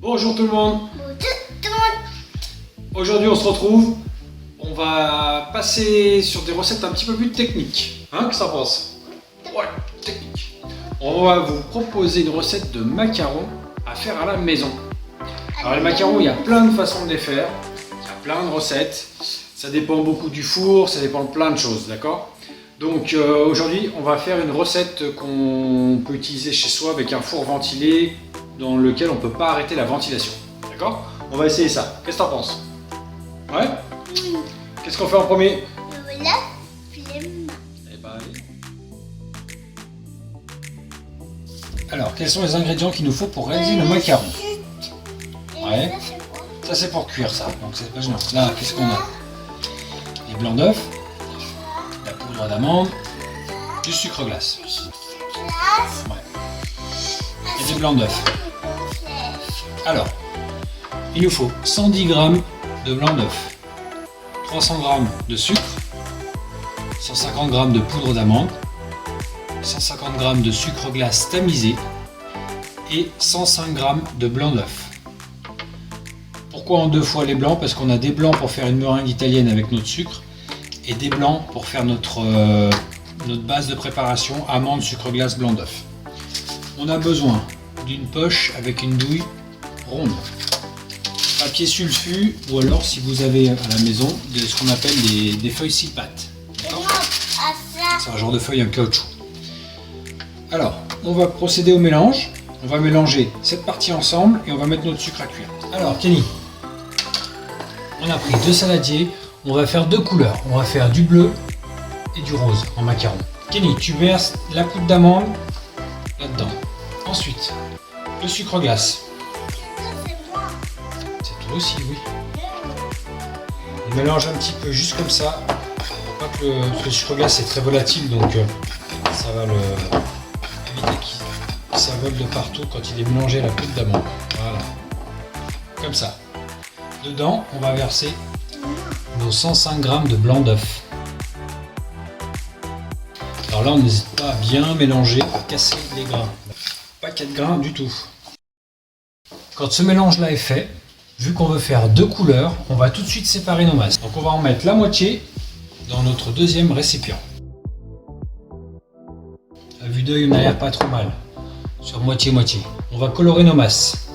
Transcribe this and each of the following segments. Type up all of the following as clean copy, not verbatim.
Bonjour tout le monde. Bonjour tout le monde. Aujourd'hui on se retrouve. On va passer sur des recettes un petit peu plus techniques. Hein, qu'est-ce que ça pense? Ouais, technique. On va vous proposer une recette de macarons à faire à la maison. Alors les macarons, il y a plein de façons de les faire. Il y a plein de recettes. Ça dépend beaucoup du four, ça dépend de plein de choses, d'accord? Donc aujourd'hui, on va faire une recette qu'on peut utiliser chez soi avec un four ventilé dans lequel on ne peut pas arrêter la ventilation. D'accord? On va essayer ça. Qu'est-ce que t'en penses? Ouais? Qu'est-ce qu'on fait en premier? Le flemme. Eh ben, allez. Alors, quels sont les ingrédients qu'il nous faut pour réaliser nos macarons? Ouais. Ça c'est pour cuire ça, donc c'est pas gênant. Là, qu'est-ce qu'on a? Les blancs d'œufs, la poudre d'amande, du sucre glace. Ouais. Et des blancs d'œufs. Alors, il nous faut 110 g de blanc d'œuf, 300 g de sucre, 150 g de poudre d'amande, 150 g de sucre glace tamisé et 105 g de blanc d'œuf. Pourquoi en deux fois les blancs? Parce qu'on a des blancs pour faire une meringue italienne avec notre sucre et des blancs pour faire notre base de préparation amande, sucre glace, blanc d'œuf. On a besoin d'une poche avec une douille ronde, papier sulfu ou alors si vous avez à la maison ce qu'on appelle des feuilles six pattes. C'est un genre de feuille en caoutchouc. Alors, on va procéder au mélange. On va mélanger cette partie ensemble et on va mettre notre sucre à cuire. Alors, Kenny, on a pris deux saladiers. On va faire deux couleurs. On va faire du bleu et du rose en macaron. Kenny, tu verses la poudre d'amande là-dedans. Ensuite, le sucre glace. C'est toi aussi, oui. On mélange un petit peu juste comme ça. Pour pas que le sucre glace est très volatile, donc ça va éviter qu'il s'envole de partout quand il est mélangé à la poudre d'amande. Voilà. Comme ça. Dedans, on va verser nos 105 g de blanc d'œuf. Alors là, on n'hésite pas à bien mélanger, à casser les grains. Pas 4 grains du tout. Quand ce mélange-là est fait, vu qu'on veut faire deux couleurs, on va tout de suite séparer nos masses. Donc on va en mettre la moitié dans notre deuxième récipient. À vue d'œil, on n'a l'air pas trop mal. Sur moitié-moitié. On va colorer nos masses.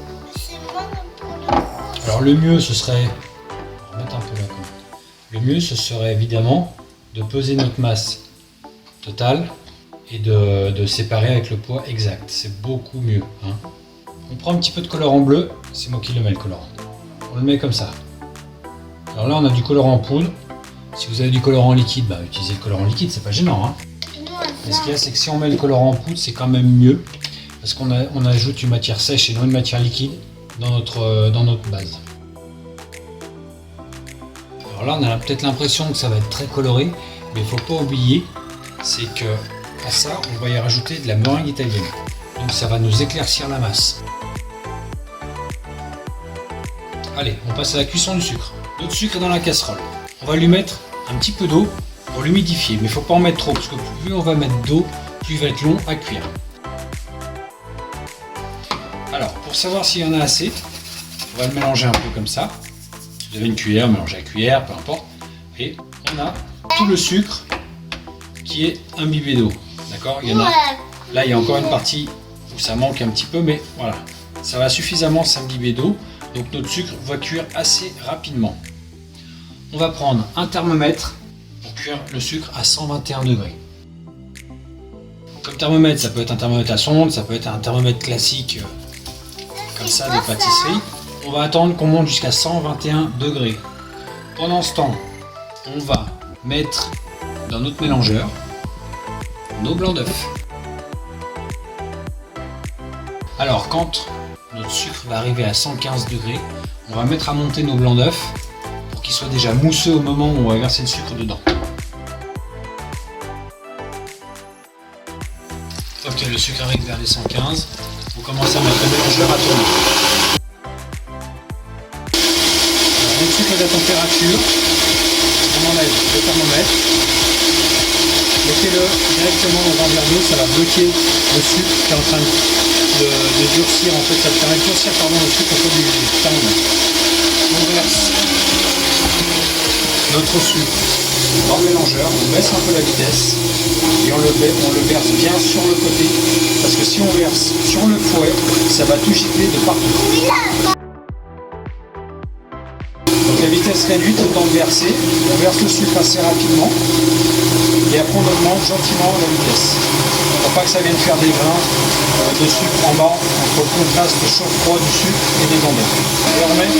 Alors le mieux, ce serait... On va remettre un peu là. Le mieux, ce serait évidemment de peser notre masse totale et de séparer avec le poids exact. C'est beaucoup mieux. Hein. On prend un petit peu de colorant bleu. C'est moi qui le mets, le colorant. On le met comme ça. Alors là, on a du colorant en poudre. Si vous avez du colorant liquide, bah, utilisez le colorant liquide, c'est pas gênant. Hein. Mais ce qu'il y a, c'est que si on met le colorant en poudre, c'est quand même mieux. Parce qu'on ajoute une matière sèche et non une matière liquide dans notre base. Alors là, on a peut-être l'impression que ça va être très coloré, mais il ne faut pas oublier, c'est que à ça, on va y rajouter de la meringue italienne. Donc ça va nous éclaircir la masse. Allez, on passe à la cuisson du sucre. Notre sucre est dans la casserole. On va lui mettre un petit peu d'eau pour l'humidifier, mais il ne faut pas en mettre trop, parce que plus on va mettre d'eau, plus il va être long à cuire. Alors, pour savoir s'il y en a assez, on va le mélanger un peu comme ça. Si vous avez une cuillère, mélangez à la cuillère, peu importe. Et on a tout le sucre qui est imbibé d'eau. D'accord? Il y en a. Là, il y a encore une partie où ça manque un petit peu, mais voilà. Ça va suffisamment s'imbiber d'eau. Donc notre sucre va cuire assez rapidement. On va prendre un thermomètre pour cuire le sucre à 121 degrés. Comme thermomètre, ça peut être un thermomètre à sonde, ça peut être un thermomètre classique comme ça de pâtisserie. On va attendre qu'on monte jusqu'à 121 degrés. Pendant ce temps, on va mettre dans notre mélangeur nos blancs d'œufs. Alors quand notre sucre va arriver à 115 degrés, on va mettre à monter nos blancs d'œufs pour qu'ils soient déjà mousseux au moment où on va verser le sucre dedans. Une fois que le sucre arrive vers les 115, vous commencez à mettre le mélangeur à tourner. Alors, le sucre est à température, on enlève le thermomètre, mettez-le directement dans un verre d'eau, ça va bloquer le sucre qui est en train de de durcir, en fait, ça permet de durcir le sucre au du thermomètre. On verse notre sucre dans le mélangeur, on baisse un peu la vitesse et on le verse bien sur le côté, parce que si on verse sur le fouet, ça va tout gicler de partout. Donc la vitesse réduite, le temps de verser, on verse le sucre assez rapidement et après on augmente gentiment la vitesse. Pour pas que ça vienne faire des grains de sucre en bas entre le contraste chaud-froid du sucre et des blancs. Et on remet.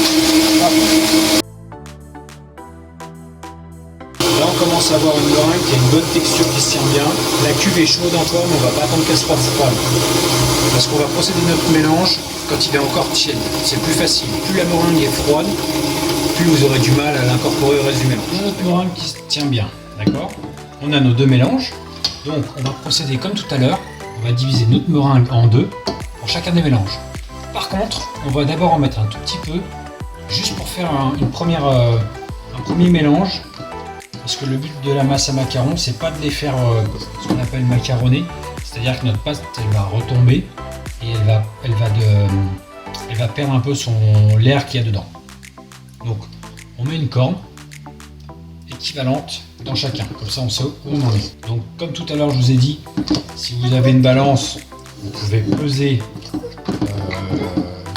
Hop. Là on commence à avoir une meringue qui a une bonne texture, qui se tient bien. La cuve est chaude encore, mais on va pas attendre qu'elle soit froide. Parce qu'on va procéder notre mélange quand il est encore tiède. C'est plus facile. Plus la meringue est froide, plus vous aurez du mal à l'incorporer au reste du mélange. On a notre meringue qui se tient bien, d'accord? On a nos deux mélanges. Donc on va procéder comme tout à l'heure. On va diviser notre meringue en deux pour chacun des mélanges. Par contre, on va d'abord en mettre un tout petit peu, juste pour faire un premier mélange. Parce que le but de la masse à macarons, c'est pas de les faire ce qu'on appelle macaronner, c'est-à-dire que notre pâte elle va retomber et elle va perdre un peu l'air qu'il y a dedans. Donc on met une corne équivalente dans chacun, comme ça on sait où on en est. Donc comme tout à l'heure je vous ai dit, si vous avez une balance, vous pouvez peser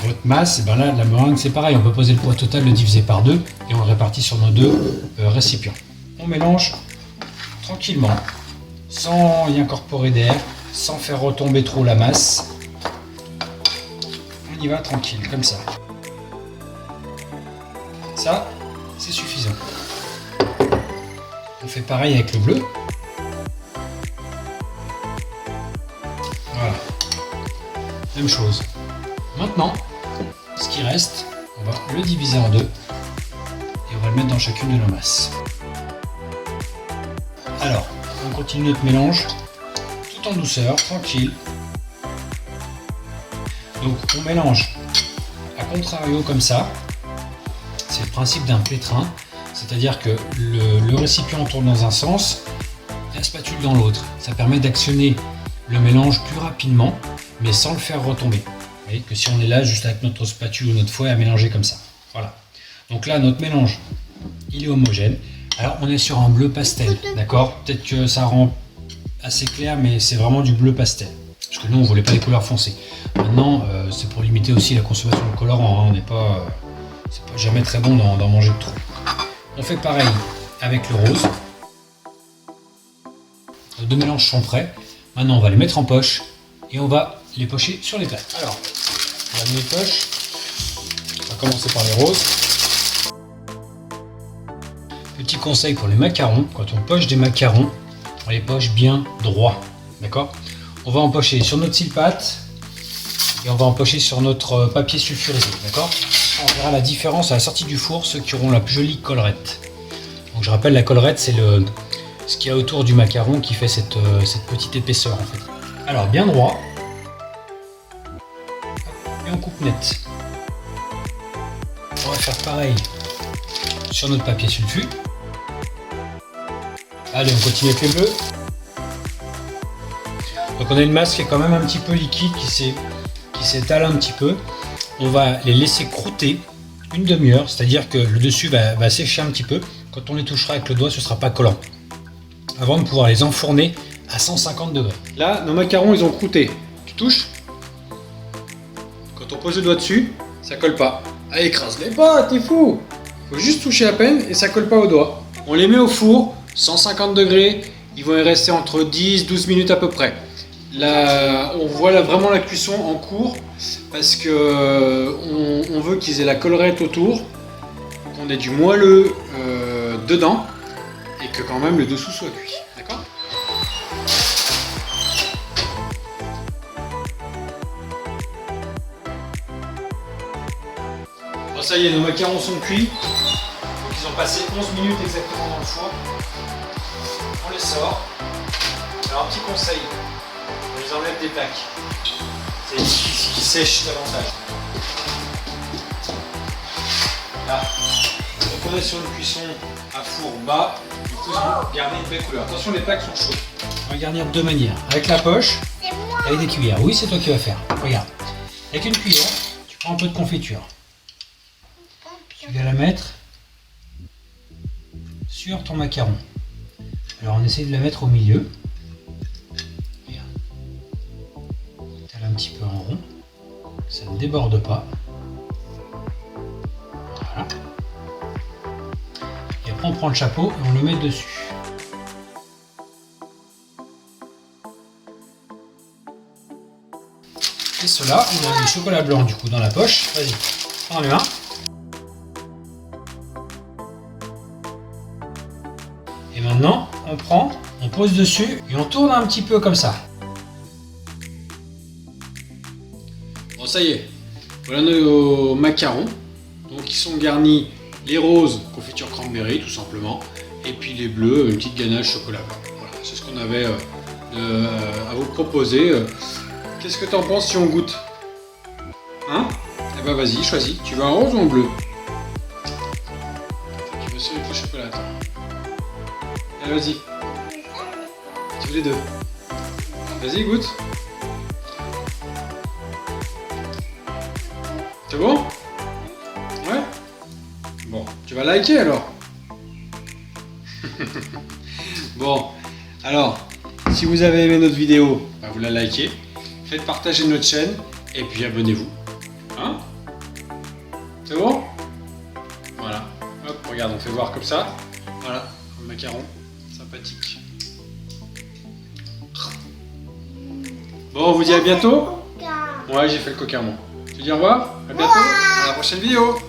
votre masse, et bien là la meringue c'est pareil, on peut peser le poids total, le diviser par deux et on le répartit sur nos deux récipients. On mélange tranquillement, sans y incorporer d'air, sans faire retomber trop la masse. On y va tranquille, comme ça. Ça, c'est suffisant. On fait pareil avec le bleu. Voilà. Même chose. Maintenant, ce qui reste, on va le diviser en deux et on va le mettre dans chacune de nos masses. Alors, on continue notre mélange tout en douceur, tranquille. Donc on mélange à contrario comme ça. C'est le principe d'un pétrin, c'est-à-dire que le récipient tourne dans un sens, la spatule dans l'autre. Ça permet d'actionner le mélange plus rapidement, mais sans le faire retomber. Vous voyez que si on est là juste avec notre spatule ou notre fouet à mélanger comme ça. Voilà. Donc là, notre mélange, il est homogène. Alors on est sur un bleu pastel, d'accord? Peut-être que ça rend assez clair, mais c'est vraiment du bleu pastel. Parce que nous, on ne voulait pas les couleurs foncées. Maintenant, c'est pour limiter aussi la consommation de colorants. Hein. On n'est pas, c'est pas jamais très bon d'en manger trop. On fait pareil avec le rose. Nos deux mélanges sont prêts. Maintenant, on va les mettre en poche et on va les pocher sur les plates. Alors, on va les poches. On va commencer par les roses. Petit conseil pour les macarons, quand on poche des macarons, on les poche bien droit, d'accord? On va empocher sur notre sile-pâte et on va empocher sur notre papier sulfurisé, d'accord? On verra la différence à la sortie du four, ceux qui auront la plus jolie collerette. Donc je rappelle, la collerette, c'est ce qu'il y a autour du macaron qui fait cette petite épaisseur en fait. Alors bien droit, et on coupe net. On va faire pareil sur notre papier sulfu. Allez, on continue avec les bleus. Donc on a une masse qui est quand même un petit peu liquide, qui s'étale un petit peu. On va les laisser croûter une demi-heure, c'est-à-dire que le dessus va sécher un petit peu. Quand on les touchera avec le doigt, ce ne sera pas collant. Avant de pouvoir les enfourner à 150 degrés. Là, nos macarons, ils ont croûté. Tu touches. Quand on pose le doigt dessus, ça colle pas. Ah, écrase-les pas, t'es fou! Faut juste toucher à peine et ça colle pas au doigt. On les met au four, 150 degrés, ils vont y rester entre 10-12 minutes à peu près. Là, on voit là vraiment la cuisson en cours parce que on veut qu'ils aient la collerette autour, qu'on ait du moelleux dedans et que quand même le dessous soit cuit. D'accord ? Bon, ça y est, nos macarons sont cuits. Donc, ils ont passé 11 minutes exactement dans le four. On les sort. Alors, un petit conseil, on les enlève des plaques. C'est ce qui sèche davantage. Là, donc on est sur une cuisson à four bas, du coup ils vont garder une belle couleur. Attention, les plaques sont chaudes. On va garnir de deux manières. Avec la poche, C'est moi. Avec des cuillères. Oui, c'est toi qui vas faire. Regarde. Avec une cuillère, tu prends un peu de confiture. Tu vas la mettre sur ton macaron. Alors on essaie de la mettre au milieu. Regarde. Étale un petit peu en rond. Ça ne déborde pas. Voilà. Et après on prend le chapeau et on le met dessus. Et cela, on a du chocolat blanc du coup dans la poche. Vas-y, prends dans les mains. Et maintenant, on prend, on pose dessus et on tourne un petit peu comme ça. Bon, ça y est. Voilà nos macarons. Donc, ils sont garnis les roses, confiture cranberry tout simplement. Et puis les bleus, une petite ganache chocolat blanc. Voilà, c'est ce qu'on avait à vous proposer. Qu'est-ce que t'en penses si on goûte? Hein? Eh ben vas-y, choisis. Tu veux un rose ou un bleu? Tu veux celui avec le chocolat, attends. Allez, vas-y. Tu veux les deux? Vas-y, goûte. C'est bon? Ouais? Bon, tu vas liker alors? Bon, alors, si vous avez aimé notre vidéo, bah, vous la likez. Faites partager notre chaîne et puis abonnez-vous. Hein? C'est bon? Voilà. Hop, regarde, on fait voir comme ça. Voilà, un macaron sympathique. Bon, on vous dit à bientôt. Ouais, j'ai fait le coca moi. Tu dis au revoir? À bientôt. À la prochaine vidéo.